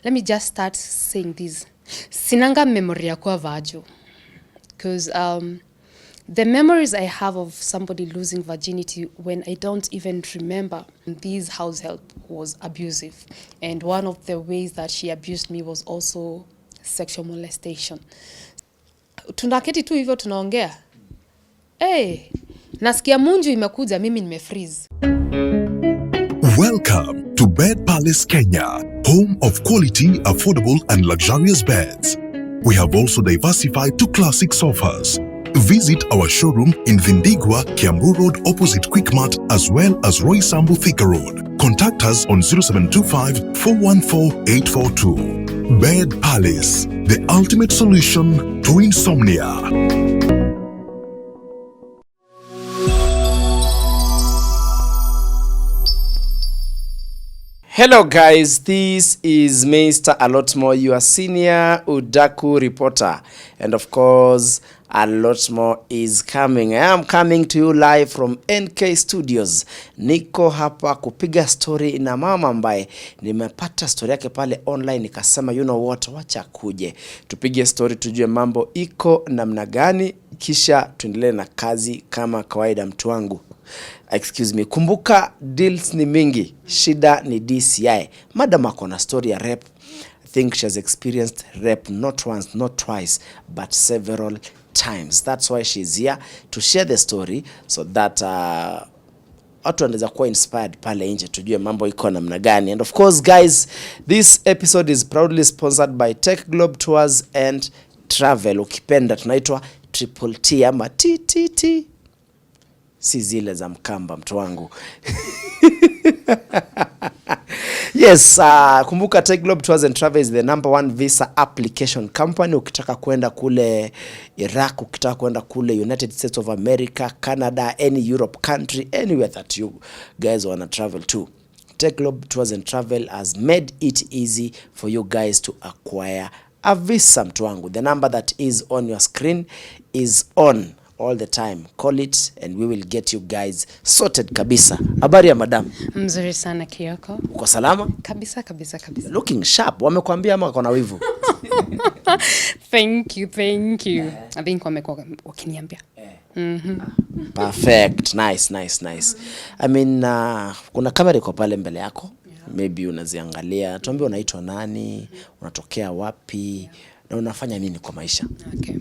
Let me just start saying this. Sinanga memory ya kuwa virgin. Because the memories I have of somebody losing virginity when I don't even remember, this house help was abusive. And one of the ways that she abused me was also sexual molestation. Tunaketi tu hivyo tunaongea. Nasikia munju imekuja, mimi nimefreeze. Welcome to Bed Palace Kenya, home of quality, affordable and luxurious beds. We have also diversified to classic sofas. Visit our showroom in Vindigua, Kiambu Road opposite Quickmart, as well as Roy Sambu Thika Road. Contact us on 0725 414 842. Bed Palace, the ultimate solution to insomnia. Hello guys, this is Mr. A Lot More, your senior Udaku reporter. And of course, a lot more is coming. I am coming to you live from NK Studios. Niko hapa kupiga story na mama ambaye nimepata story yake pale online, nikasema you know what, wacha kuje tupige story tujue mambo iko namna gani, kisha tuendelee na kazi kama kawaida mtu wangu. Excuse me, kumbuka deals ni mingi, shida ni DCI. Madam ako na story ya rape. I think she has experienced rape not once, not twice, but several times. That's why she's here to share the story so that watu wanaweza kuwa inspired pale nje tujue mambo iko namna gani. And of course guys, this episode is proudly sponsored by Tech Globe Tours and Travel. Ukipenda tunaitwa Triple T ama TTT. Si zile za mkamba mtu wangu. Yes, kumbuka Tech Globe Tours and Travel is the #1 visa application company. Ukitaka kwenda kule Iraq, ukitaka kwenda kule United States of America, Canada, any Europe country, anywhere that you guys wanna travel to, Tech Globe Tours and Travel has made it easy for you guys to acquire a visa mtu wangu. The number that is on your screen is on all the time. Call it and we will get you guys sorted kabisa. Habari ya madam? Mzuri sana Kioko. Uko salama? Kabisa. Looking sharp. Wamekwambia ama wako na wivu? Thank you. I think wamekuwa wakiniambia. Perfect. Nice. I mean, kuna kamera iko pale mbele yako. Maybe unaziangalia. Tuambie unaitwa nani? Unatokea wapi? Na unafanya nini kwa maisha? Okay.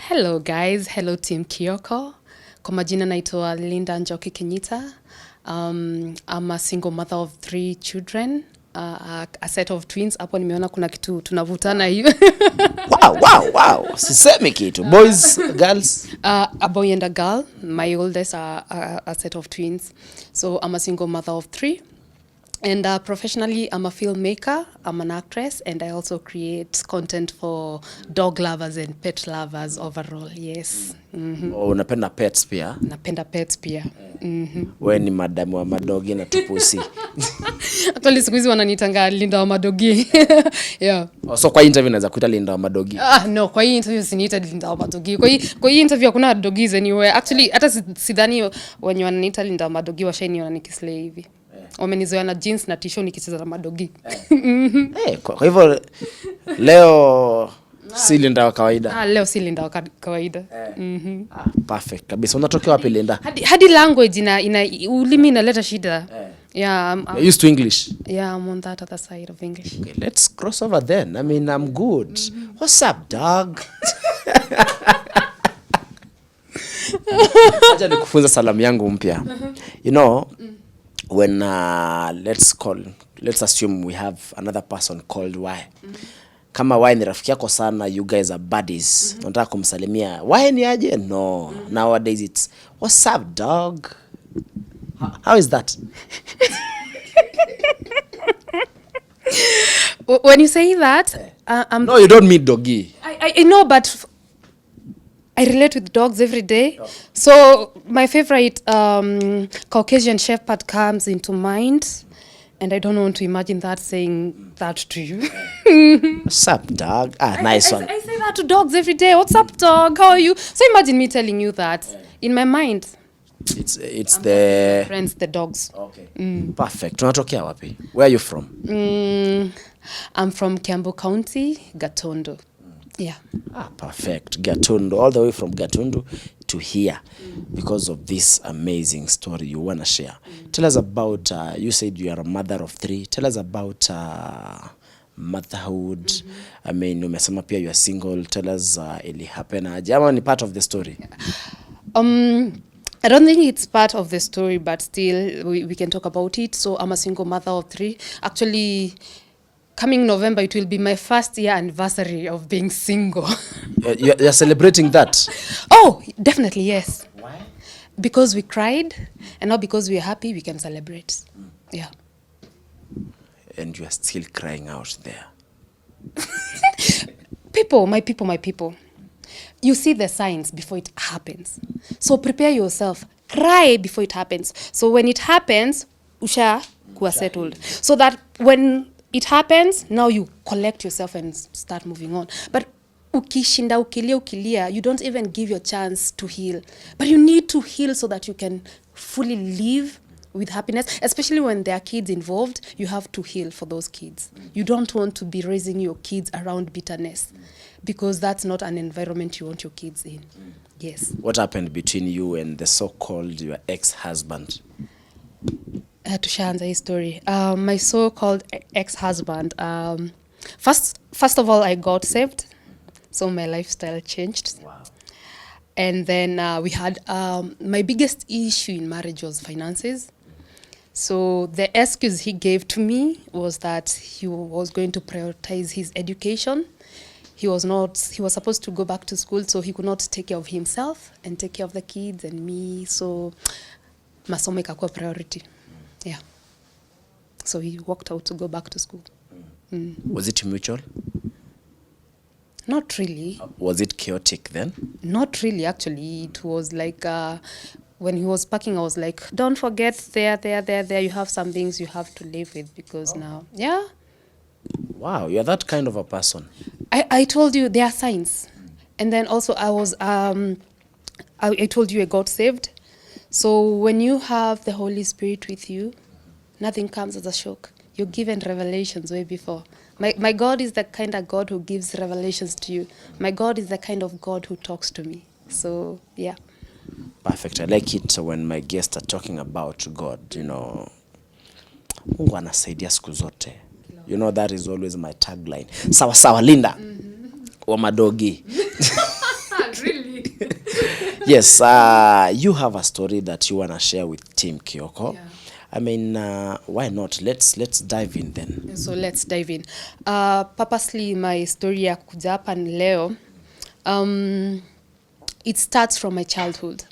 Hello guys, hello team Kioko. Kwa majina naitwa Linda Njoki Kenyita. I'm a single mother of 3 children, a set of twins. Hapo nimeona kuna kitu tunavutana hiyo. Wow. Sisemi kitu. Boys, girls? A boy and a girl. My oldest are a set of twins. So I'm a single mother of 3. And professionally, I'm a filmmaker, I'm an actress, and I also create content for dog lovers and pet lovers overall, yes. Unapenda pets pia? Napenda pets pia. Wewe ni madamu wa madogi na tupusi. Actually, siku hizi wananitanga Linda wa madogi. Yeah. So kwa interview naweza kuita Linda wa madogi? No, kwa hii interview siniita Linda wa madogi. Kwa hii interview hakuna dogies anywhere. Actually, hata sidhani wenye wananiita Linda wa madogi washainiona nikislay hivi. Wamenizoea na jeans na t-shirt nikicheza na madogi. Kwa hivyo leo si Linda wa kawaida. Leo si Linda wa kawaida. Perfect kabisa. Unatokea wapi Linda? Hadi language ina ulimi inaleta shida. Yeah, I'm used to English. Yeah, I'm on that other side of English. Okay, let's cross over then. I mean, I'm good. What's up, dog? Acha nikufunza salamu yangu mpya. You know, when let's assume we have another person called Y. Kama Y ni rafiki yako sana, you guys are buddies. Unataka kumsalimia Y ni aje? No. Nowadays it's what's up, dog? How is that? When you say that, no, you don't mean doggy. I know, but I relate with dogs every day. So my favorite Caucasian Shepherd comes into mind, and I don't want to imagine that saying that to you. What's up, dog? Nice one. I say that to dogs every day. What's up, dog? How are you? So imagine me telling you that in my mind. It's the friends, the dogs. Okay. Perfect. Unatokea wapi? Where are you from? I'm from Kiambu County, Gatondo. Yeah. Ah, perfect. Gatundu, all the way from Gatundu to here because of this amazing story you want to share. Tell us about, you said you are a mother of 3. Tell us about motherhood. I mean, umesema pia you are single. Tell us, ili happen aje ama ni part of the story? I don't think it's part of the story, but still we can talk about it. So I'm a single mother of 3. Actually, coming November, it will be my first year anniversary of being single. You're celebrating that? Oh, definitely, yes. Why? Because we cried, and now because we're happy, we can celebrate. Yeah. And you are still crying out there. My people. You see the signs before it happens. So prepare yourself. Cry before it happens. So when it happens, usha kuwa settled. So that when it happens, now you collect yourself and start moving on. But ukishinda ukilia, you don't even give your chance to heal. But you need to heal so that you can fully live with happiness, especially when there are kids involved. You have to heal for those kids. You don't want to be raising your kids around bitterness, because that's not an environment you want your kids in. Yes. What happened between you and the so-called your ex-husband? Tushaanza hii story. My so-called ex-husband, first of all, I got saved, so my lifestyle changed. Wow. And then we had, my biggest issue in marriage was finances. So the excuse he gave to me was that he was going to prioritize his education. He was supposed to go back to school, so he could not take care of himself and take care of the kids and me. So masomo ikakuwa priority. Yeah. So he walked out to go back to school. Was it mutual? Not really. Was it chaotic then? Not really, actually. It was like when he was packing, I was like, don't forget there. You have some things you have to live with because now, yeah. Wow, you're that kind of a person. I told you there are signs. And then also I told you I got saved. So when you have the Holy Spirit with you, nothing comes as a shock. You're given revelations way before. My God is the kind of God who gives revelations to you. My God is the kind of God who talks to me. So, yeah. Perfect. I like it when my guests are talking about God, you know. Mungu anasaidia siku zote. You know, that is always my tagline. Sawa sawa Linda. Wa madogi. Really? Yes, you have a story that you want to share with Team Kioko. Yeah. I mean, why not? Let's dive in then. So let's dive in. Purposely, my story ya kuja hapa leo, it starts from my childhood.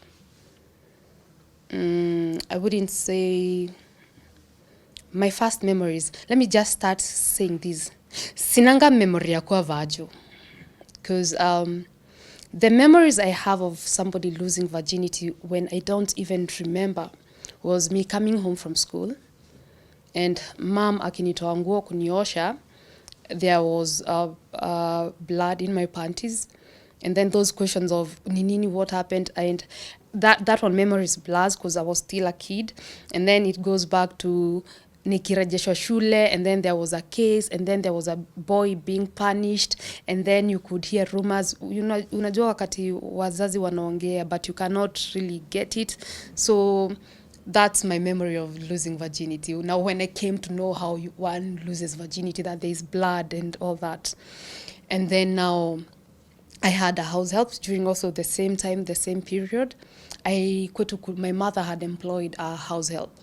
I wouldn't say my first memories. Let me just start saying this. Sinanga memory ya kuwa vajo. Because the memories I have of somebody losing virginity when I don't even remember was me coming home from school and mom akinitoa nguo kuniosha. There was blood in my panties, and then those questions of nini, what happened, and that one memories blurs because I was still a kid, and then it goes back to nikirejeshwa shule, and then there was a case, and then there was a boy being punished, and then you could hear rumors. Unajua wakati wazazi wanaongea, but you cannot really get it. So that's my memory of losing virginity. Now, when I came to know how one loses virginity, that there is blood and all that. And then now I had a house help during also the same time, the same period. My mother had employed a house help.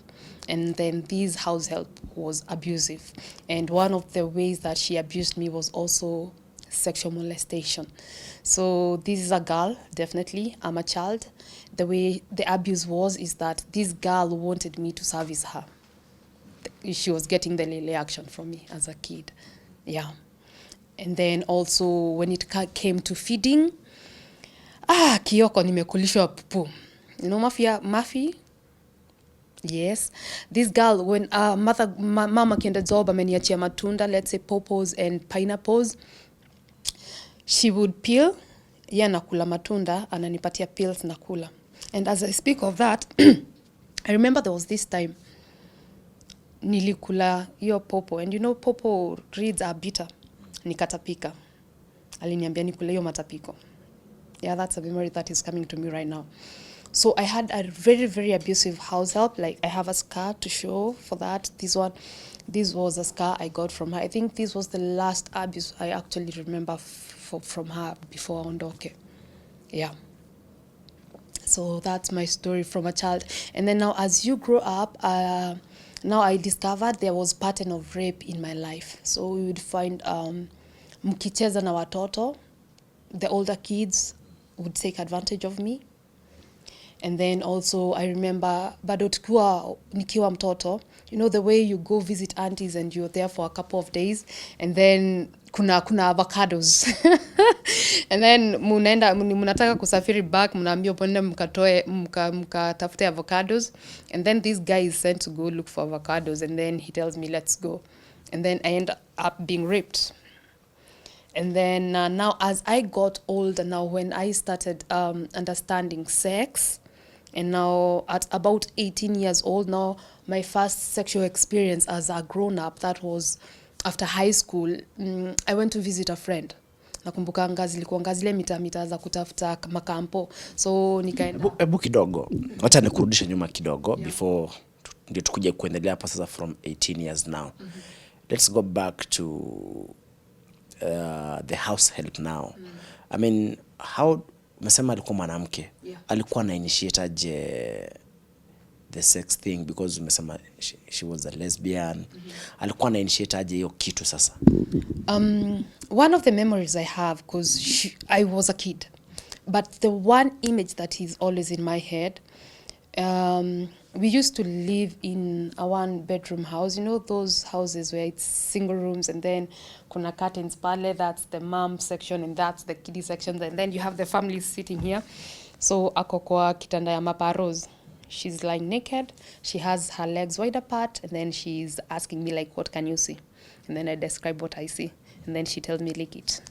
And then this house help was abusive. And one of the ways that she abused me was also sexual molestation. So this is a girl, definitely. I'm a child. The way the abuse was is that this girl wanted me to service her. She was getting the lele action from me as a kid. Yeah. And then also when it came to feeding, Kioko nimekulishwa pupu. You know Mafi? Yes. This girl, when mama kienda job ameniachia matunda, let's say pawpaws and pineapples, she would peel, nakula matunda, ananipatia peels nakula. And as I speak of that, I remember there was this time, nilikula hiyo popo, and you know popo reeds are bitter, nikatapika. Aliniambia nikule hiyo matapiko. Yeah, that's a memory that is coming to me right now. So I had a very, very abusive house help. Like, I have a scar to show for that. This was a scar I got from her. I think this was the last abuse I actually remember from her before Ondoke. Yeah. So that's my story from a child. And then now as you grow up, now I discovered there was pattern of rape in my life. So we would find mkicheza na watoto, the older kids would take advantage of me. And then also I remember bado nikiwa mtoto, you know the way you go visit aunties and you're there for a couple of days, and then kuna avocados and then munataka kusafiri back, mnaambia pone mkatafute avocados, and then this guy is sent to go look for avocados, and then he tells me let's go, and then I end up being raped. And then now as I got older, now when I started understanding sex, and now at about 18 years old, now my first sexual experience as a grown-up, that was after high school. I went to visit a friend. Nakumbuka zilikuwa ngazile mita za kutafuta makampo. So nikaenda. Ebu kidogo. Wacha nikurudishe nyuma kidogo before ndio tukuje kuendelea hapa sasa from 18 years now. Let's go back to the house help now. I mean, how umesema alikuwa mwanamke, alikuwa na initiate aje the sex thing, because umesema she was a lesbian. Alikuwa na initiate aje hiyo kitu sasa? One of the memories I have, because I was a kid, but the one image that is always in my head, we used to live in a one-bedroom house. You know those houses where it's single rooms, and then kuna curtains pale, that's the mom section, and that's the kiddie section, and then you have the family sitting here. So ako kwa kitanda ya maparos. She's lying naked, she has her legs wide apart, and then she's asking me like, what can you see? And then I describe what I see, and then she tells me, lick it.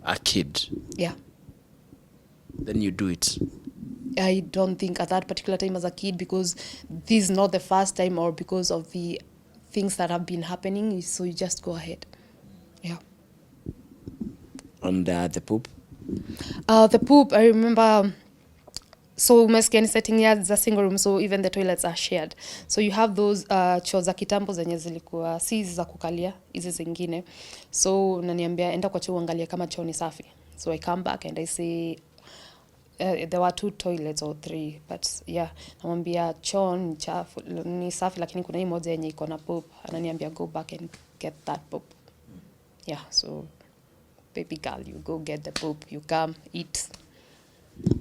A kid? Yeah. Then you do it? I don't think at that particular time as a kid, because this is not the first time, or because of the things that have been happening, so you just go ahead. Yeah. And the poop? The poop, I remember, so umesikia ni setting ya za single room, so even the toilets are shared. So you have those choo za kitambo zenye zilikuwa si za kukalia, hizi zingine. So naniambia enda kwa choo uangalie kama choo ni safi. So I come back and I say, there were 2 toilets or 3, but yeah, namwambia choo ni safi, lakini kuna hii moja yenye iko na poop. Ananiambia go back and get that poop. Yeah, so baby girl, you go get the poop, you come eat.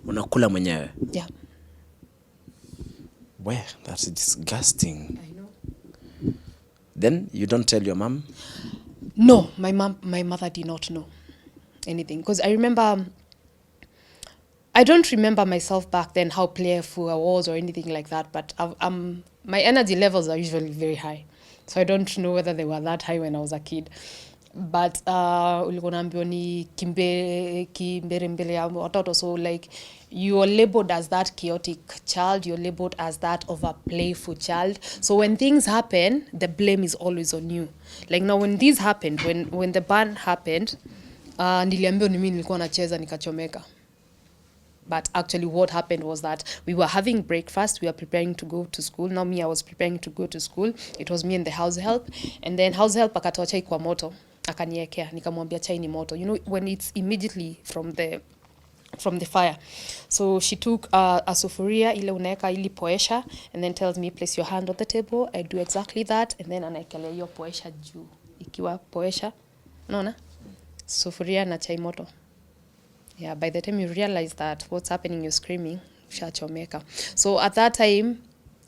Unakula mwenyewe? Yeah. Well, that's disgusting. I know. Then you don't tell your mom? No, my mother did not know anything, because I remember, I don't remember myself back then how playful I was or anything like that, but my energy levels are usually very high, so I don't know whether they were that high when I was a kid. But ulikuwa naambiwa ni kimbere mbele ya watoto, so like you are labeled as that chaotic child, you're labeled as that of a playful child. So when things happen, the blame is always on you. Like now when this happened, when the ban happened, niliambiwa ni mimi nilikuwa nacheza nikachomeka. But actually what happened was that we were having breakfast, we were preparing to go to school. Now me, I was preparing to go to school. It was me and the house help. And then house help akatoa chai kwa moto. Akaniekea, nikamwambia chai ni moto. You know, when it's immediately from the fire. So she took a sufuria, ile unaeka ili poesha, and then tells me, place your hand on the table. I do exactly that. And then anaekelea hiyo poesha juu. Ikiwa poesha, unaona? Sufuria na chai moto. Yeah, by the time you realize that what's happening, you're screaming, ushachomeka. So at that time,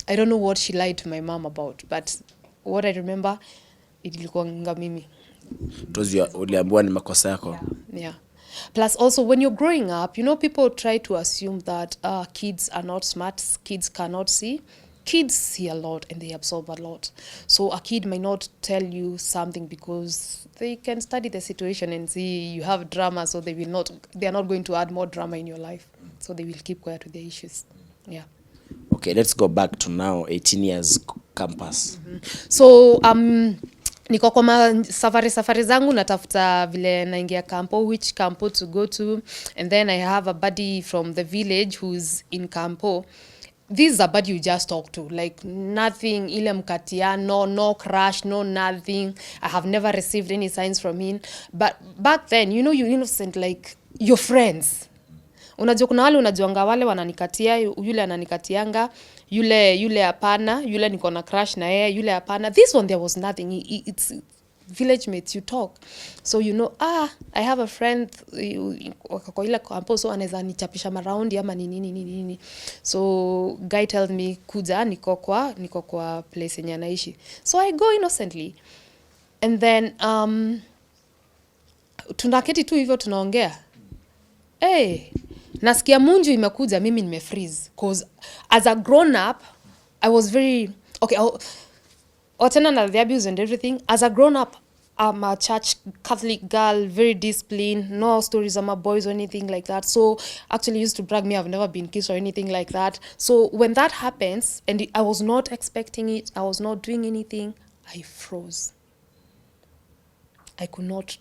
I don't know what she lied to my mom about, but what I remember, ilikuwa mimi. Uliambiwa ni makosa yako? Yeah. Plus also when you're growing up, you know, people try to assume that kids are not smart, kids cannot see. Kids see a lot and they absorb a lot. So a kid might not tell you something because they can study the situation and see you have drama, so they are not going to add more drama in your life. So they will keep quiet with their issues. Yeah. Okay, let's go back to now 18 years campus. So niko kwa safari zangu natafuta vile naingia campo, which campo to go to, and then I have a buddy from the village who's in campo. This is a buddy you just talk to, like nothing ile mkatiano, no crush, no nothing. I have never received any signs from him, but back then, you know, you're innocent, like your friends. Unajua kuna wale unajuanga wale wananikatia, yule ananikatianga, yule hapana, yule niko na crush na yeye, yule hapana. This one there was nothing. It's village mates, you talk. So you know, I have a friend kwa ile campo, so anaweza nichapisha maraundi ama nini. So guy tells me kuja niko kwa place yenye anaishi. So I go innocently. And then tunaketi tu hivyo tunaongea. Nasikia munju imekuja, mimi nimefreeze, cause as a grown up I was very okay. Otena na the abuse and everything. As a grown up, I'm a church Catholic girl, very disciplined, no stories of my boys or anything like that. So actually used to brag me I've never been kissed or anything like that. So when that happens and I was not expecting it, I was not doing anything, I froze. I could not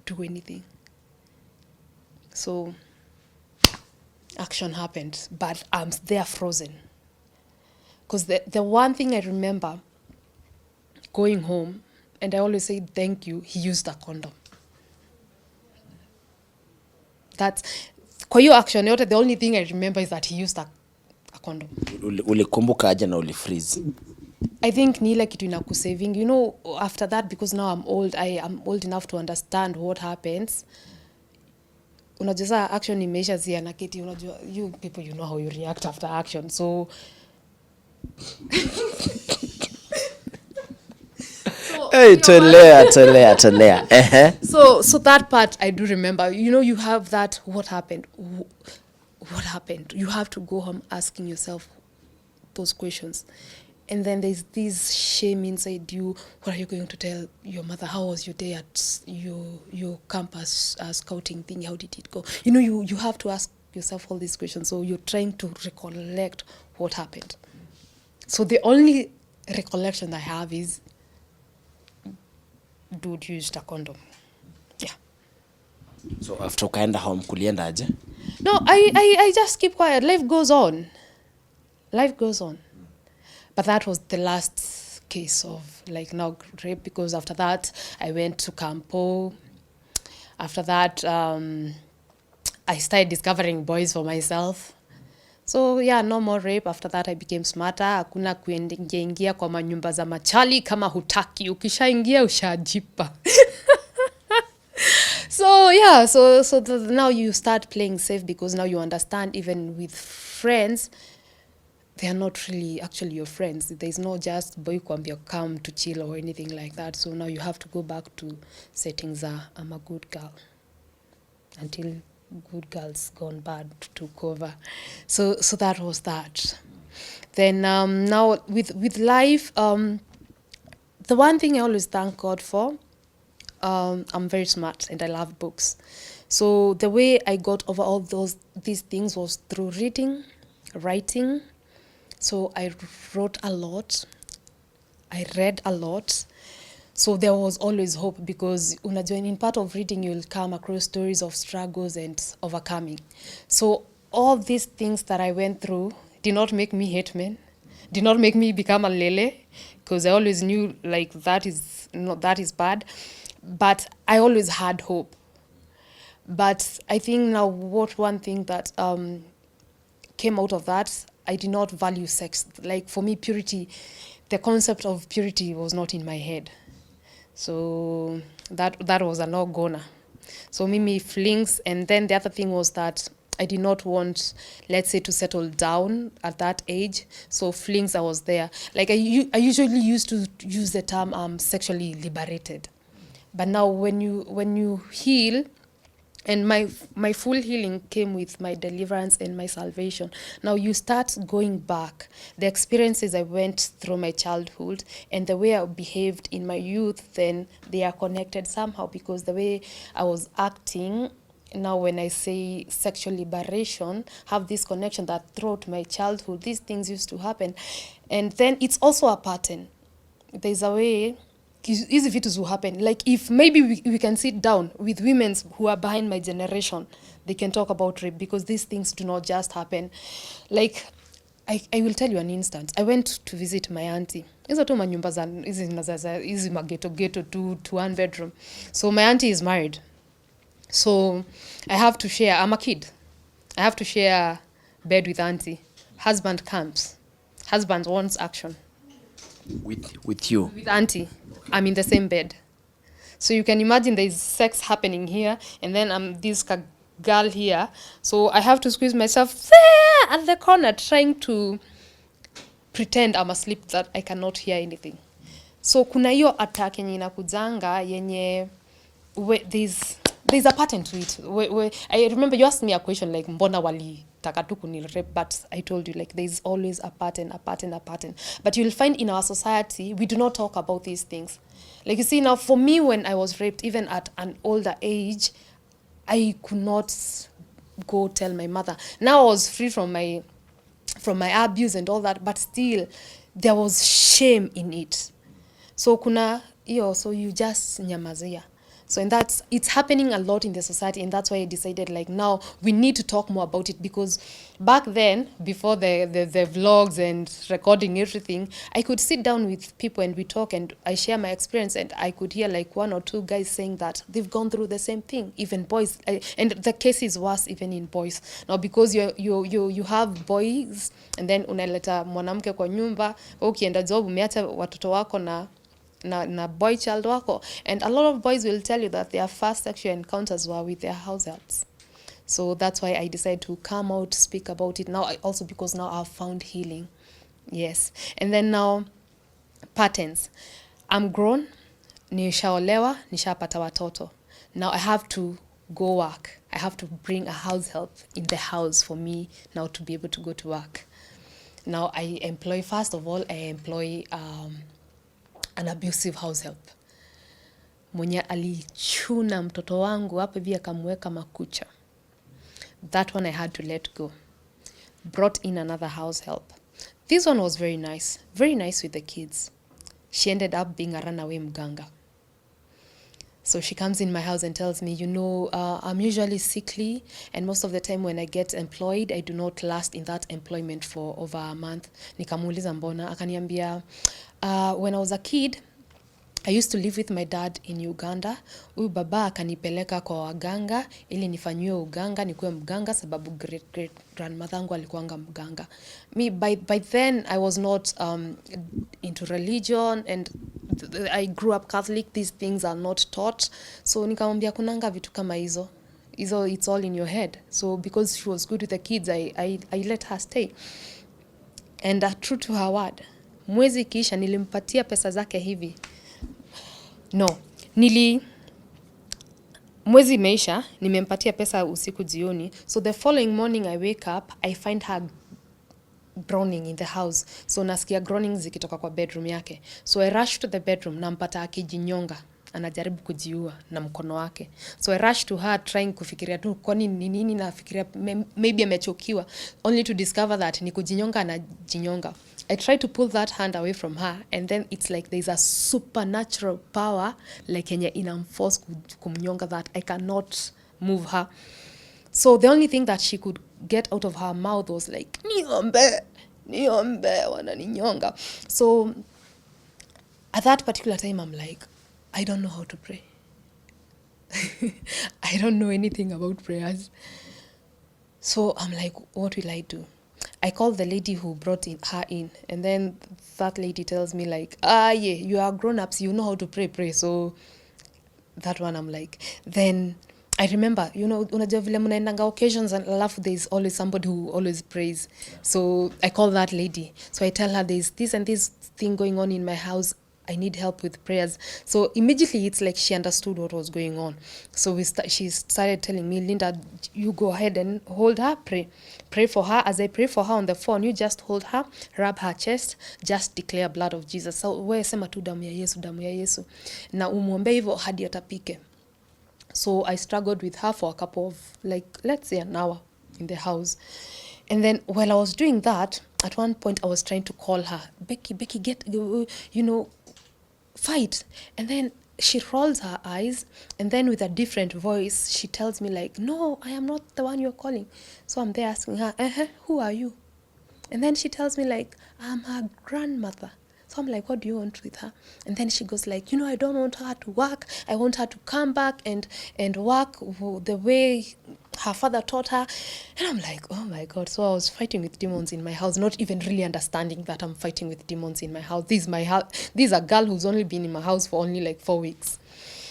do anything. So action happened, but I'm there frozen. Because the one thing I remember going home, and I always say thank you, he used a condom. That's kwa hiyo action yote, the only thing I remember is that he used a condom. Ulikumbuka aje na ulifreeze? I think ni ile kitu inakusaving, you know, after that, because now I'm old, I am old enough to understand what happens. Unajua action imeisha zia na kiti, unajua you people, you know how you react after action. So hey, tolea. So that part I do remember. You know, you have that, what happened? What happened? You have to go home asking yourself those questions. And then there's this shame inside you. What are you going to tell your mother? How was your day at your campus scouting thing? How did it go? You know, you have to ask yourself all these questions. So you're trying to recollect what happened. So the only recollection I have is, dude used a condom. Yeah. So after ukaenda home kulienda aje? No, I just keep quiet. Life goes on. But that was the last case of like now rape, because after that I went to campo. After that I started discovering boys for myself. So yeah, no more rape. After that I became smarter. Hakuna kuingia kwa manyumba za machali kama hutaki. Ukishaingia ushajipa. So yeah, so now you start playing safe, because now you understand even with friends, they are not really actually your friends. There's no just boy kwambia come to chill or anything like that. So now you have to go back to settings. I'm a good girl until good girls gone bad to cover. So that was that. Then now with life, the one thing I always thank God for, I'm very smart and I love books. So the way I got over all these things was through reading, writing. So I wrote a lot. I read a lot. So there was always hope, because unajua in part of reading you'll come across stories of struggles and overcoming. So all these things that I went through did not make me hate men, did not make me become a lele, because I always knew like that is bad. But I always had hope. But I think now one thing that came out of that, I did not value sex. Like for me, purity, the concept of purity was not in my head. So that was a no-goner. So mimi flings, and then the other thing was that I did not want, let's say, to settle down at that age. So flings, I was there. Like I usually used to use the term sexually liberated. But now when you heal, and my full healing came with my deliverance and my salvation. Now you start going back. The experiences I went through my childhood and the way I behaved in my youth, then they are connected somehow, because the way I was acting now when I say sexual liberation, have this connection that throughout my childhood, these things used to happen. And then it's also a pattern. There's a way easy vitu will happen. Like if maybe we can sit down with women who are behind my generation, they can talk about rape because these things do not just happen. Like I will tell you an instance. I went to visit my auntie. Hizo tu manyumba za hizi mageto to one bedroom. So my auntie is married. So I have to share, I'm a kid. I have to share bed with auntie. Husband comes. Husband wants action. With you? With auntie. I'm in the same bed. So you can imagine there's sex happening here, and then I'm this girl here. So I have to squeeze myself there at the corner trying to pretend I'm asleep that I cannot hear anything. So kuna hiyo attack yenye inakujanga yenye there's a pattern to it. I remember you asked me a question like mbona walitaka tu kunirape, but I told you like there's always a pattern. But you'll find in our society we do not talk about these things. Like you see now, for me when I was raped, even at an older age, I could not go tell my mother. Now I was free from my abuse and all that, but still there was shame in it. So kuna hiyo, so you just nyamazia. So and it's happening a lot in the society, and that's why I decided like now we need to talk more about it, because back then, before the vlogs and recording everything, I could sit down with people and we talk and I share my experience, and I could hear like one or two guys saying that they've gone through the same thing, even boys, and the case is worse even in boys. Now because you have boys and then unaleta mwanamke kwa nyumba, ukienda job umeacha watoto wako na boy child wako, and a lot of boys will tell you that their first sexual encounters were with their house helps. So that's why I decided to come out, speak about it now, also because now I've found healing. Yes. And then now patterns. I'm grown, nishaolewa, nishapata watoto. Now I have to go work. I have to bring a house help in the house for me now to be able to go to work. Now I employ, first of all, an abusive house help mwenye alichuna mtoto wangu hapo hivi akamweka makucha. That one I had to let go. Brought in another house help. This one was very nice with the kids. She ended up being a runaway mganga. So she comes in my house and tells me, I'm usually sickly, and most of the time when I get employed, I do not last in that employment for over a month. Nikamuuliza mbona, akaniambia, when I was a kid, I used to live with my dad in Uganda. Huyu baba akanipeleka kwa waganga ili nifanyiwe uganga, nikuwe mganga sababu great grandmother yangu alikuwanga mganga. Me by then I was not into religion, and I grew up Catholic. These things are not taught. So nikamwambia kunanga vitu kama hizo. It's all in your head. So because she was good with the kids, I let her stay. And true to her word, mwezi kisha nilimpatia pesa zake hivi. Mwezi imeisha, nimempatia pesa usiku jioni. So the following morning I wake up, I find her groaning in the house. So nasikia groaning zikitoka kwa bedroom yake. So I rush to the bedroom, nampata akijinyonga. Anajaribu kujiua na mkono wake. So I rush to her trying kufikiria tu kwani nini, nafikiria maybe amechokiwa, only to discover that ni kujinyonga anajinyonga. I try to pull that hand away from her, and then it's like there's a supernatural power like yenye inamforce kumnyonga that I cannot move her. So the only thing that she could get out of her mouth was like, niombe wananinyonga. So at that particular time I'm like, I don't know how to pray. I don't know anything about prayers. So I'm like, what will I do? I called the lady who brought her in, and then that lady tells me like, yeah, you are grown-ups, you know how to pray. So that one I'm like, then I remember, unajua vile mnaendanga occasions and alafu there's always somebody who always prays. So I call that lady. So I tell her there's this and this thing going on in my house. I need help with prayers. So immediately it's like she understood what was going on. So she started telling me, Linda, you go ahead and hold her, pray for her. As I pray for her on the phone, you just hold her, rub her chest, just declare blood of Jesus. So wewe sema tu damu ya Yesu, damu ya Yesu. Na umuombe hivyo hadi atapike. So I struggled with her for a couple of, like, let's say an hour in the house. And then while I was doing that, at one point I was trying to call her, Becky, get, fight. And then she rolls her eyes, and then with a different voice, she tells me like, no, I am not the one you're calling. So I'm there asking her, who are you? And then she tells me like, I'm her grandmother. So I'm like, what do you want with her? And then she goes like, I don't want her to work. I want her to come back and work the way her father taught her. And I'm like, oh my God. So I was fighting with demons in my house, not even really understanding that I'm fighting with demons in my house. This is my house. This is a girl who's only been in my house for only like 4 weeks.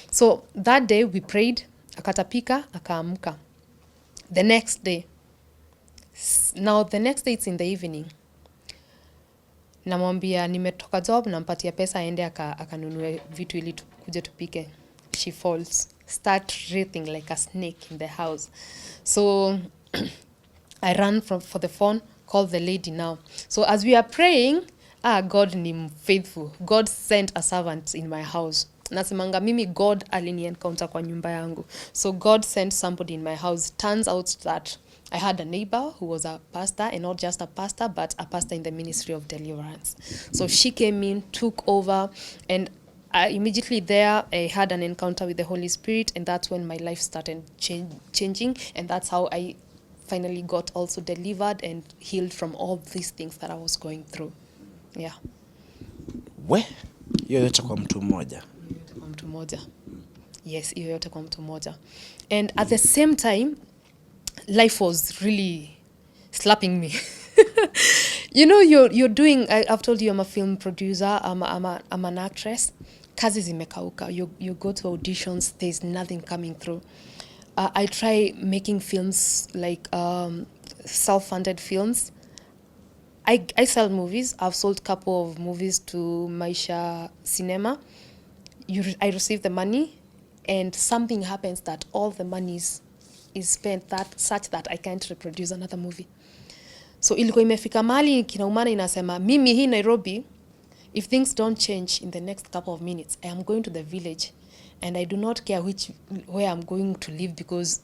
So that day we prayed, akatapika, akaamuka. The next day, it's in the evening. Namwambia nimetoka job, nampatia pesa aende akanunue vitu ili kuja tupike. She falls, start writhing like a snake in the house. So I ran for the phone, called the lady now. So as we are praying, God ni faithful. God sent a servant in my house. Nasemanga mimi God alini encounter kwa nyumba yangu. So God sent somebody in my house. Turns out that I had a neighbor who was a pastor, and not just a pastor, but a pastor in the ministry of deliverance. So she came in, took over, and immediately there I had an encounter with the Holy Spirit, and that's when my life started changing, and that's how I finally got also delivered and healed from all these things that I was going through. Yeah. Hiyo yote kwa mtu mmoja. Yes, hiyo yote kwa mtu mmoja. And at the same time, life was really slapping me. You're doing, I've told you I'm a film producer, I'm an actress. Kazi zimekauka. You go to auditions, there's nothing coming through. I try making films like self-funded films. I sell movies. I've sold a couple of movies to Maisha Cinema. I receive the money, and something happens that all the money is spent such that I can't reproduce another movie. So ilikuwa imefika mali kinaumana inasema, mimi hii Nairobi, if things don't change in the next couple of minutes, I am going to the village, and I do not care where I'm going to live, because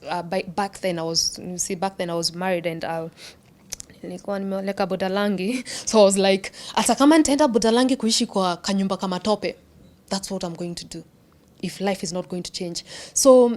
back then I was married, and nilikuwa nimeoleka Budalangi. So I was like, ata kama nitaenda Budalangi kuishi kwa kanyumba kama tope, that's what I'm going to do if life is not going to change. So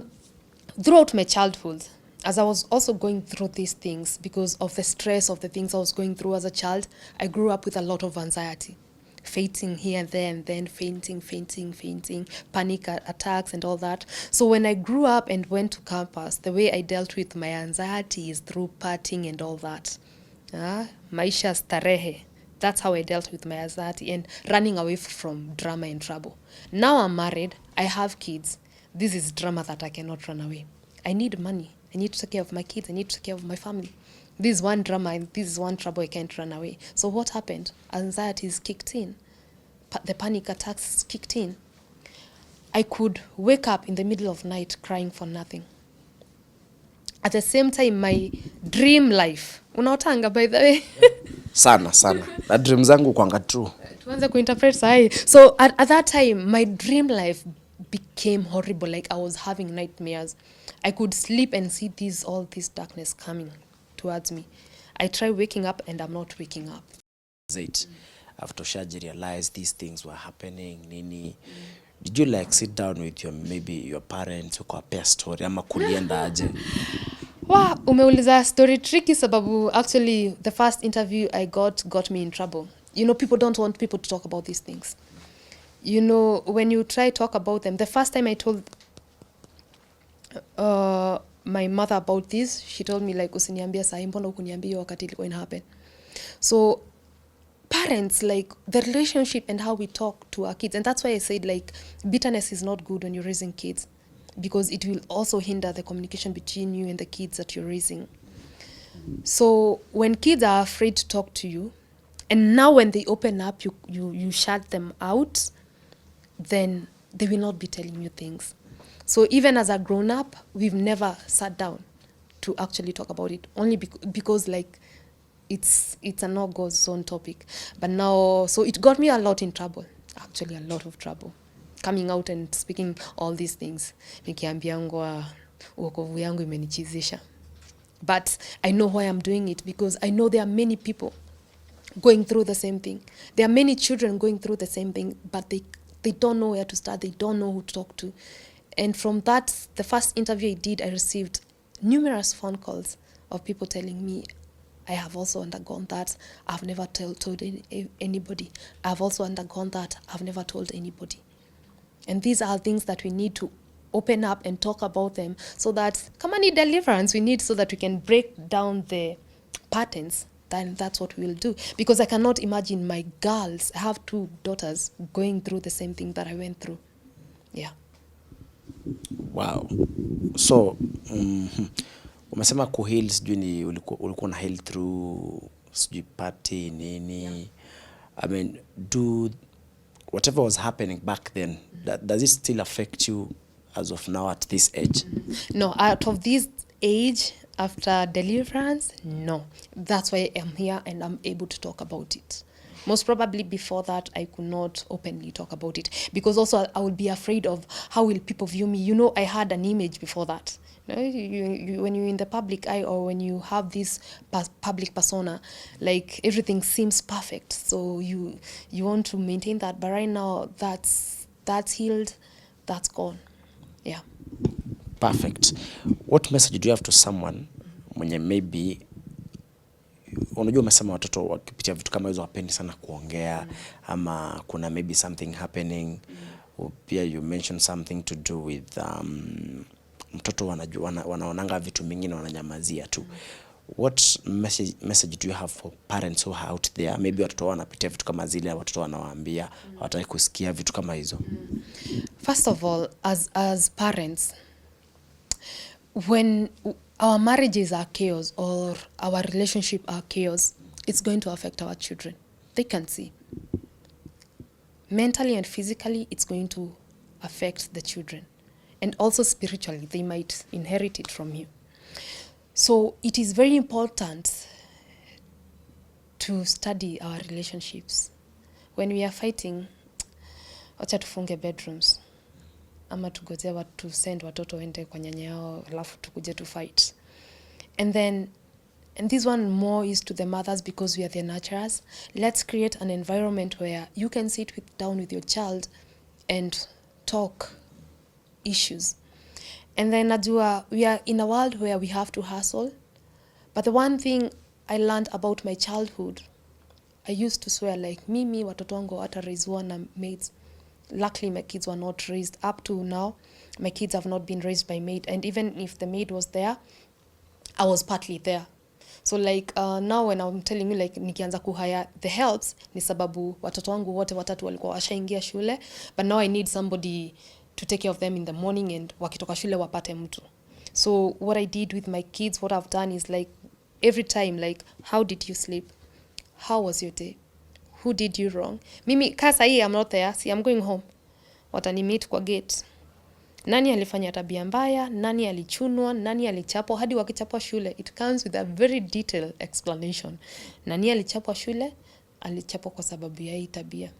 throughout my childhood, as I was also going through these things, because of the stress of the things I was going through as a child, I grew up with a lot of anxiety, fainting here and there, and then fainting, panic attacks and all that. So when I grew up and went to campus, the way I dealt with my anxiety is through partying and all that. Maisha starehe. That's how I dealt with my anxiety and running away from drama and trouble. Now I'm married, I have kids. This is drama that I cannot run away. I need money. I need to take care of my kids. I need to take care of my family. This is one drama and this is one trouble I can't run away. So what happened? Anxiety is kicked in. The panic attacks kicked in. I could wake up in the middle of night crying for nothing. At the same time, my dream life. Unaotanga, by the way. Sana. Na dream zangu kwanga true. Tuanze kuinterpret sahi. So at that time, my dream life became horrible. Like I was having nightmares. I could sleep and see all this darkness coming towards me. I try waking up and I'm not waking up. After Shaji realized these things were happening, nini, did you like sit down with your parents, ukawapea story ama kulienda aje? Umeuliza story tricky sababu actually the first interview I got me in trouble. People don't want people to talk about these things. When you try talk about them, the first time I told my mother about this, she told me like, usiniambia sahi, mbona ukuniambia wakati ilikuwa ina happen. So parents, like the relationship and how we talk to our kids, and that's why I said like bitterness is not good when you're raising kids, because it will also hinder the communication between you and the kids that you're raising. So when kids are afraid to talk to you, and now when they open up, you shut them out, then they will not be telling you things. So even as a grown-up, we've never sat down to actually talk about it, only because like it's a no-go zone topic. But now, so it got me a lot in trouble, actually a lot of trouble. coming out and speaking all these things, nikiambiangwa uokovu yangu imenichizisha. But I know why I'm doing it, because I know there are many people going through the same thing. There are many children going through the same thing, but they don't know where to start. They don't know who to talk to. And from that, the first interview I did, I received numerous phone calls of people telling me, I have also undergone that. I've never told anybody. I've also undergone that. I've never told anybody. And these are things that we need to open up and talk about them, so that, come on, need deliverance we need, so that we can break down the patterns. Then that's what we'll do. Because I cannot imagine my girls, I have 2 daughters, going through the same thing that I went through. Yeah. Wow. So umesema kuheal, sijui ni ulikuwa na heal through sijui party nini. Yeah. I mean, whatever was happening back then, does it still affect you as of now at this age? No, out of this age, after deliverance, no. That's why I'm here and I'm able to talk about it. Most probably before that, I could not openly talk about it, because also I would be afraid of how will people view me. You know, I had an image before that. You know, when you're in the public eye, or when you have this public persona, like everything seems perfect. So you want to maintain that. But right now, that's healed, that's gone. Yeah. Perfect. What message do you have to someone mwenye maybe, unajua umesema watoto wakipitia vitu kama hizo hapendi sana kuongea, ama kuna maybe something happening, pia you mentioned something to do with mtoto wanaonanga vitu mingi na wananyamazia tu. What message do you have for parents who are out there, maybe watoto wanapitia vitu kama zile, watoto wanawaambia hawataki kusikia vitu kama hizo? First of all, as parents, when our marriages are chaos, or our relationship are chaos, it's going to affect our children. They can see. Mentally and physically, it's going to affect the children. And also spiritually, they might inherit it from you. So it is very important to study our relationships. When we are fighting, wacha tufunge bedrooms, ama tugoje watu send watoto wende kwa nyanya yao, alafu tukuje to fight. And this one more is to the mothers, because we are the nurturers. Let's create an environment where you can sit down with your child and talk issues. And then najua, we are in a world where we have to hustle. But the one thing I learned about my childhood, I used to swear like, mimi watoto wangu wataraiswa na maids. Luckily, my kids were not raised. Up to now, my kids have not been raised by maid. And even if the maid was there, I was partly there. So like now when I'm telling you, like nikianza kuhaya the helps, ni sababu watoto wangu wote watatu walikuwa washaingia shule, but now I need somebody to take care of them in the morning, and wakitoka shule wapate mtu. So what I did with my kids, what I've done is like every time, like, how did you sleep? How was your day? Who did you wrong? Mimi kasa hii I'm not there, see I'm going home. Watani meet kwa gate. Nani alifanya tabia mbaya, nani alichunwa, nani alichapwa, hadi wakichapwa shule. It comes with a very detailed explanation. Nani alichapwa shule, alichapwa kwa sababu ya hii tabia.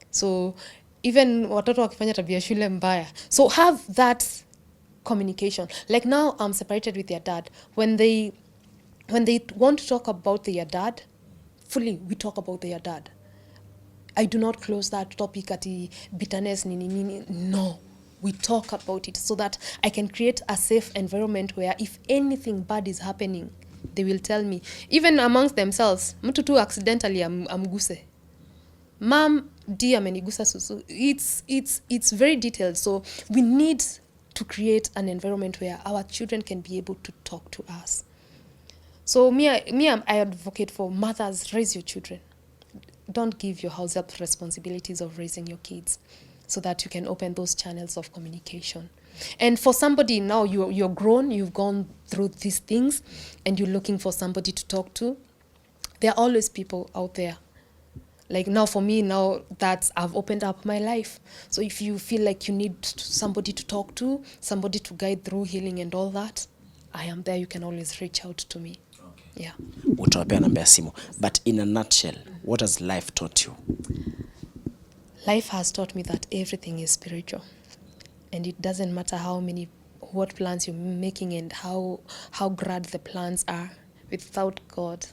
So even watoto wakifanya tabia shule mbaya. So have that communication. Like now I'm separated with their dad. When they want to talk about their dad, fully we talk about their dad. I do not close that topic at bitterness, nini. No. We talk about it so that I can create a safe environment where if anything bad is happening, they will tell me. Even amongst themselves, mtu tu accidentally amguse. Mom, di amenigusa susu. It's very detailed. So we need to create an environment where our children can be able to talk to us. So I advocate for mothers, raise your children. Don't give your house help responsibilities of raising your kids, so that you can open those channels of communication. And for somebody now, you're grown, you've gone through these things, and you're looking for somebody to talk to, there are always people out there. Like now for me, now that I've opened up my life. So if you feel like you need somebody to talk to, somebody to guide through healing and all that, I am there. You can always reach out to me. Okay. Yeah. Utawapea namba ya simu. But in a nutshell, what has life taught you? Life has taught me that everything is spiritual, and it doesn't matter what plans you're making and how grand the plans are. Without God,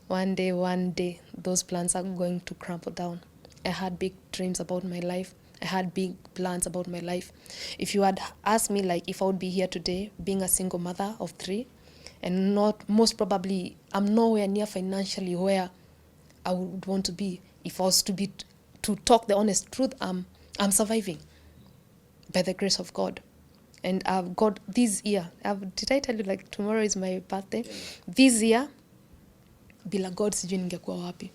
one day, those plans are going to crumble down. I had big dreams about my life. I had big plans about my life. If you had asked me, like, if I would be here today, being a single mother of 3, and most probably, I'm nowhere near financially where I would want to be. If I was to talk the honest truth, I'm surviving by the grace of God. And I've got this year, did I tell you, like, tomorrow is my birthday? This year, bila God sijui ningekuwa wapi.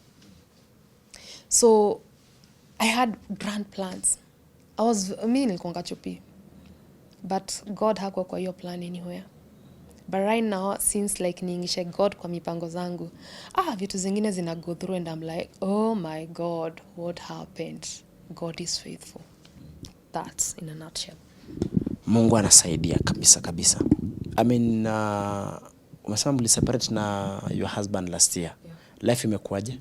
So I had grand plans. Mi nilikuanga chupi, but God hakuwa kwa hiyo plan anywhere. But right now, since like niingishe God kwa mipango zangu, vitu zingine zina go through and I'm like, oh my God, what happened? God is faithful. That's in a nutshell. Mungu anasaidia kabisa kabisa. I mean, umesema mliseparate na your husband last year. Yeah. Life imekuwaje?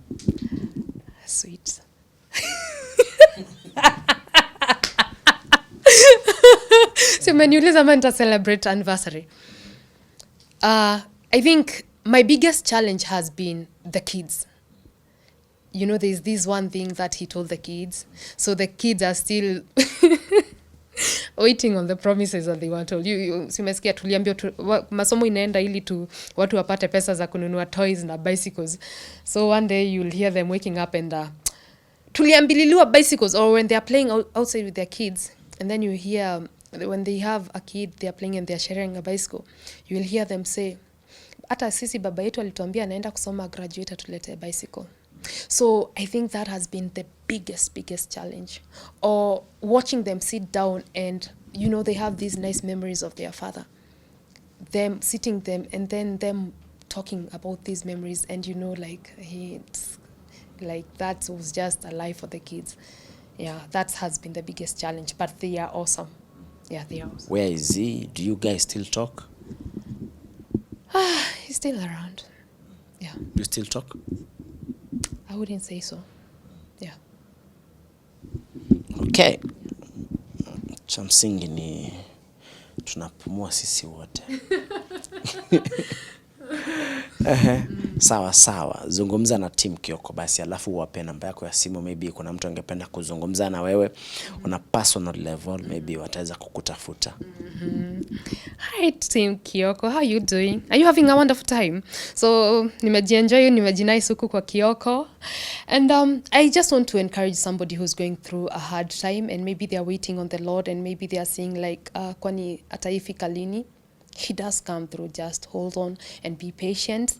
Sweet. So umeniuliza man to celebrate anniversary. I think my biggest challenge has been the kids. You know, there's this one thing that he told the kids. So the kids are still waiting on the promises that they were told. Simesikia tuliambia masomo inaenda ili watu wapate pesa za kununua toys na bicycles. So one day you'll hear them waking up and tuliambililiwa bicycles, or when they are playing outside with their kids, and then you hear when they have a kid, they are playing and they are sharing a bicycle, you will hear them say, hata sisi baba yetu alituambia anaenda kusoma graduate atulete bicycle. So I think that has been the biggest challenge. Or watching them sit down and, you know, they have these nice memories of their father. Them sitting them and then them talking about these memories, and you know, like that was just a life for the kids. Yeah, that has been the biggest challenge, but they are awesome. Yeah, they are awesome. Where is he? Do you guys still talk? He's still around. Yeah. You still talk? I wouldn't say so. Yeah. Okay. Cha msingi ni tunapumua sisi wote. Sawa. Zungumza na team Kioko basi, alafu wape namba yako ya simu. Maybe kuna mtu angependa kuzungumza na wewe on a personal level, maybe wataweza kukutafuta. Hi team Kioko, how are you doing? Are you having a wonderful time? So nimejienjoy, nimejinais huku kwa Kioko, and I just want to encourage somebody who's going through a hard time and maybe they are waiting on the Lord and maybe they are saying like kwani ataifika lini? He does come through. Just hold on and be patient.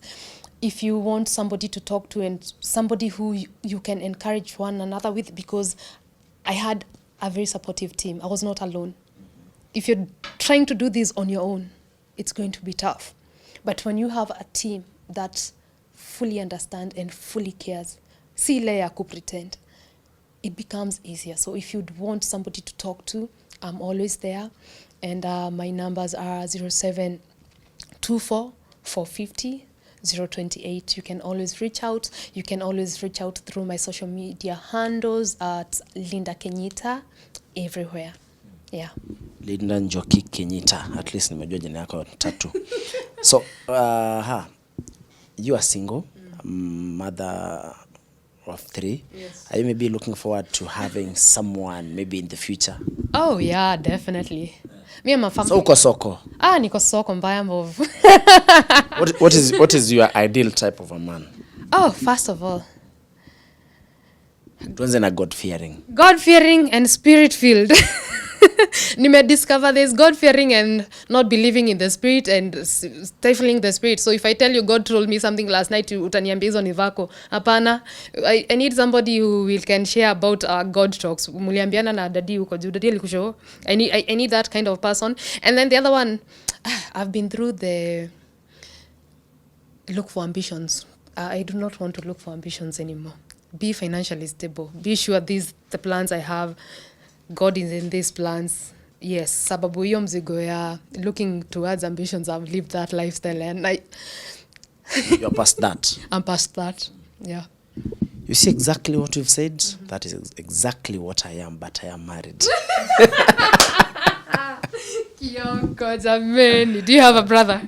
If you want somebody to talk to and somebody who you can encourage one another with, because I had a very supportive team. I was not alone. If you're trying to do this on your own, it's going to be tough. But when you have a team that fully understands and fully cares, si ile ya kupretend, it becomes easier. So if you'd want somebody to talk to, I'm always there. And my numbers are 0724 450 028. You can always reach out. You can always reach out through my social media handles at Linda Kenyita everywhere. Yeah. Linda Njoki Kenyita. At least nimejua jina yako tatu. So, you are single, mother of 3. Yes. Are you maybe looking forward to having someone maybe in the future? Oh yeah, definitely. Me and my family. So uko soko? Niko soko mbaya mbovu. What is your ideal type of a man? Oh, first of all, Tuanze na God-fearing. God-fearing and spirit-filled. Discover there's God-fearing and not believing in the spirit and stifling the spirit. So if I tell you God told me something last night, utaniambia hizo ni vako. Hapana. I need somebody who can share about God talks. Muliambiana na dadi uko juu. Dadi alikushow. I need that kind of person. And then the other one, I've been through the look for ambitions. I do not want to look for ambitions anymore. Be financially stable. Be sure the plans I have, God is in these plans. Yes, sababu hiyo mzigo ya looking towards ambitions, I've lived that lifestyle and You're past that. I'm past that. Yeah. You see exactly what you've said? That is exactly what I am, but I am married. Do you have a brother?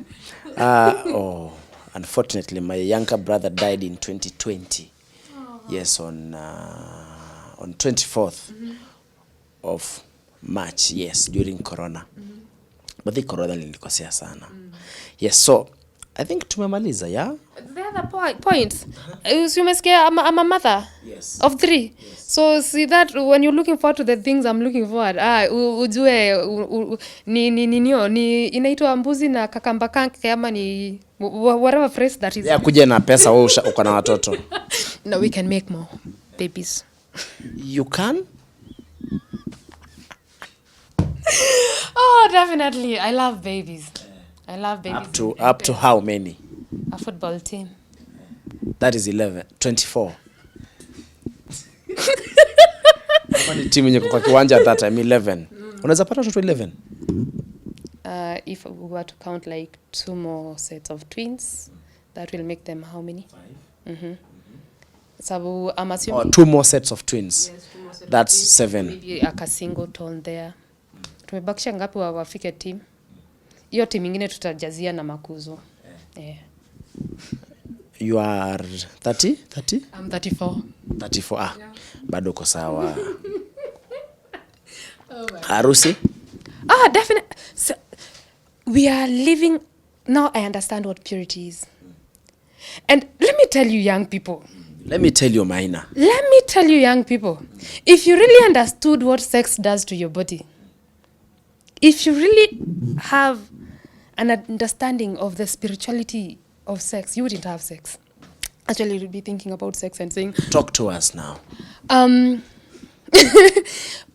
Unfortunately, my younger brother died in 2020. Yes, on 24th of March, yes, during Corona. But the Corona nilikosea sana. Yes, so I think tumemaliza, yeah? The other point, I'm a mother of 3. Yes. So see that when you're looking forward to the things I'm looking forward, ujue ni inaitwa mbuzi na kakamba kanke ama ni whatever phrase that is. Yeah, kuja na pesa wewe uko na watoto. No, we can make more babies. You can? Oh, definitely. I love babies. I love babies. Up to how many? A football team. That is 24. Kwani team yenye kwa kiwanja at that time 11. Unaweza pata watoto 11? If we were to count like 2 more sets of twins, that will make them how many? 5. So I'm assuming 2 more sets of twins. Yes, 2 more sets. That's of twins. 7. Maybe a single tone there. Tumebakisha ngapi wafike team? Hiyo team nyingine tutajazia na makuzo. Yeah. You are 30? I'm 34. 34. Ah. Yeah. Bado uko sawa. Harusi? Definitely. So, we are living now. I understand what purity is. And let me tell you, young people. Let me tell you, Maina. Let me tell you, young people. If you really understood what sex does to your body, if you really have an understanding of the spirituality of sex, you wouldn't have sex. Actually, you'd be thinking about sex and saying... Talk to us now.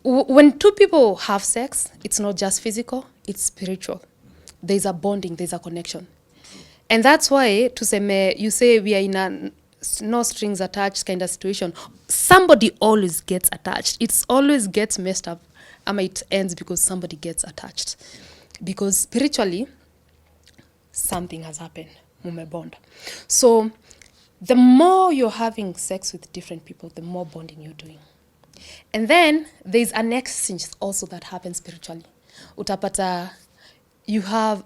When 2 people have sex, it's not just physical, it's spiritual. There's a bonding, there's a connection. And that's why, you say we are in a no strings attached kind of situation. Somebody always gets attached. It always gets messed up. It ends because somebody gets attached. Because spiritually, something has happened. Mume bond. So, the more you're having sex with different people, the more bonding you're doing. And then, there's an exchange also that happens spiritually. Utapata, you have,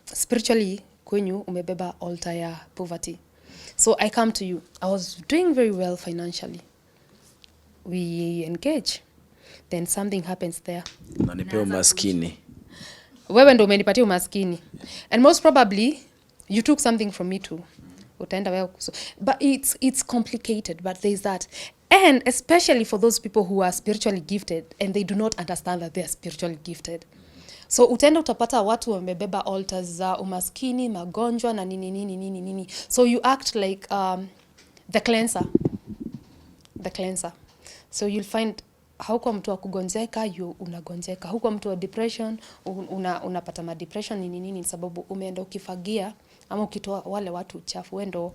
spiritually, kwenyu umebeba altar ya poverty. So, I come to you. I was doing very well financially. We engage. Then something happens there. Unanipa umaskini. Wewe ndo umenipatia umaskini. And most probably, you took something from me too. Utaenda wewe kuso. But it's complicated, but there's that. And especially for those people who are spiritually gifted and they do not understand that they are spiritually gifted. So utaenda utapata watu wamebeba altars za umaskini, magonjwa na nini. So you act like the cleanser. The cleanser. So you'll find hauko mtu wa kugonjeka, unagonjeka. Hauko mtu wa depression, unapata depression nini sababu umeenda ukifagia ama ukitoa wale watu uchafu. Wendo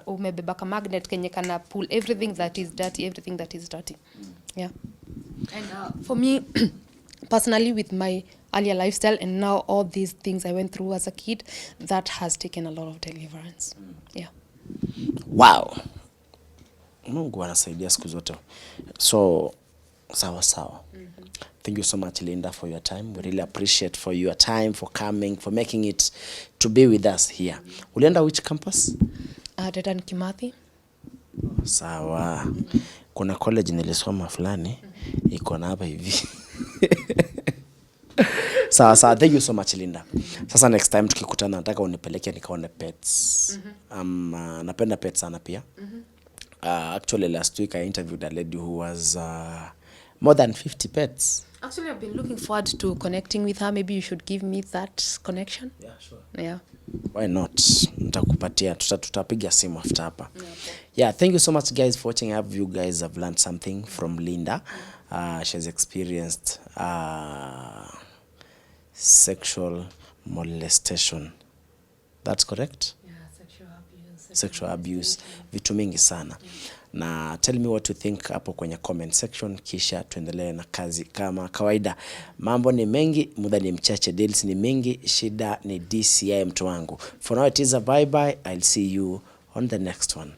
umebeba ka magnet kenye kana pull everything that is dirty. Yeah. And for me personally, with my earlier lifestyle and now all these things I went through as a kid, that has taken a lot of deliverance. Yeah. Wow. Mungu anasaidia siku zote. So, sawa. Thank you so much, Linda, for your time. We really appreciate for your time, for coming, for making it to be with us here. Ulienda which campus? Dedan Kimathi. Sawa. Kuna college nilisoma fulani, iko na hapa hivi. Sawa. Thank you so much, Linda. Sasa next time tukikutana nataka unipeleke nikaone pets. Napenda pets sana pia. Actually last week I interviewed a lady who was more than 50 pets. Actually, I've been looking forward to connecting with her. Maybe you should give me that connection. Yeah, sure. Yeah. Why not? Nitakupatia, tutapiga simu after hapa. Yeah, thank you so much guys for watching. I hope you guys have learned something from Linda. She's experienced sexual molestation. That's correct? Yeah, sexual abuse. Vitu mingi sana. Na tell me what you think hapo kwenye comment section, kisha tuendelee na kazi kama kawaida. Mambo ni mengi, muda ni mchache, deals ni mingi, shida ni DCI mtu wangu. For now it is a bye bye. I'll see you on the next one.